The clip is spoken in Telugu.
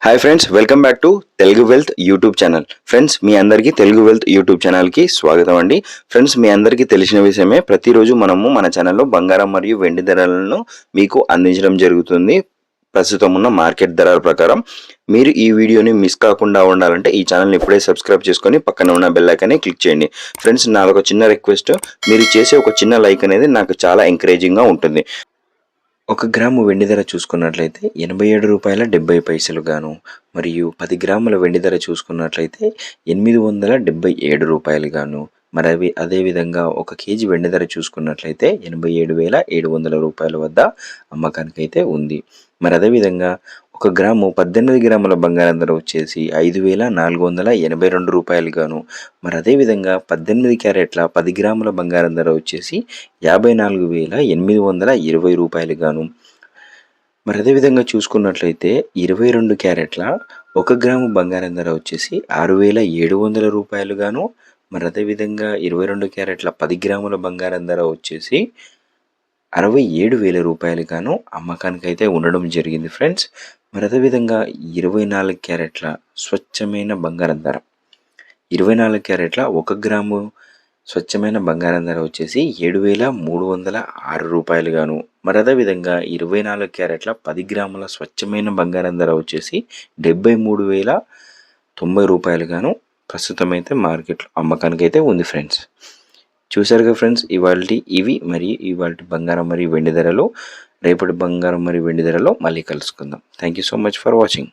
Hi friends, welcome back to Telugu wealth YouTube channel. Friends, మీ అందరికీ తెలుగు వెల్త్ యూట్యూబ్ ఛానల్కి స్వాగతం అండి. ఫ్రెండ్స్, మీ అందరికీ తెలిసిన విషయమే, ప్రతిరోజు మనము మన ఛానల్లో బంగారం మరియు వెండి ధరలను మీకు అందించడం జరుగుతుంది. ప్రస్తుతం ఉన్న మార్కెట్ ధరల ప్రకారం మీరు ఈ వీడియోని మిస్ కాకుండా ఉండాలంటే ఈ ఛానల్ని ఇప్పుడే సబ్స్క్రైబ్ చేసుకొని పక్కన ఉన్న బెల్ ఐకాన్ని క్లిక్ చేయండి. ఫ్రెండ్స్, నాదొక చిన్న రిక్వెస్ట్, మీరు చేసే ఒక చిన్న లైక్ అనేది నాకు చాలా ఎంకరేజింగ్గా ఉంటుంది. 1 గ్రాము వెండి ధర చూసుకున్నట్లయితే రూ. 87.70 గాను, మరియు 10 గ్రాముల వెండి ధర చూసుకున్నట్లయితే రూ. 877 గాను, మరి అదేవిధంగా 1 కేజీ వెండి ధర చూసుకున్నట్లయితే రూ. 87,700 వద్ద అమ్మకానికైతే ఉంది. మరి అదేవిధంగా 1 గ్రాము 18 గ్రాముల బంగారం ధర వచ్చేసి రూ. 5,482 గాను, మరి అదేవిధంగా 18 క్యారెట్ల 10 గ్రాముల బంగారం ధర వచ్చేసి రూ. 54,820 గాను, మరి అదేవిధంగా చూసుకున్నట్లయితే 22 క్యారెట్ల 1 గ్రాము బంగారం ధర వచ్చేసి రూ. 6,700 గాను, మరి అదేవిధంగా 22 క్యారెట్ల 10 గ్రాముల బంగారం ధర వచ్చేసి రూ. 67,000 గాను అమ్మకానికైతే ఉండడం జరిగింది ఫ్రెండ్స్. మరి అదేవిధంగా 24 క్యారెట్ల స్వచ్ఛమైన బంగారం ధర, 24 క్యారెట్ల 1 గ్రాము స్వచ్ఛమైన బంగారం ధర వచ్చేసి రూ. 7,306 గాను, మరి అదేవిధంగా 24 క్యారెట్ల 10 గ్రాముల స్వచ్ఛమైన బంగారం ధర వచ్చేసి రూ. 73,090 గాను ప్రస్తుతం అయితే మార్కెట్లో అమ్మకానికైతే ఉంది ఫ్రెండ్స్. చూశారుగా ఫ్రెండ్స్, ఇవాల్టి బంగారం మరియు వెండి ధరలు. రేపటి బంగారం మరియు వెండి ధరలో మళ్ళీ కలుసుకుందాం. Thank you so much for watching.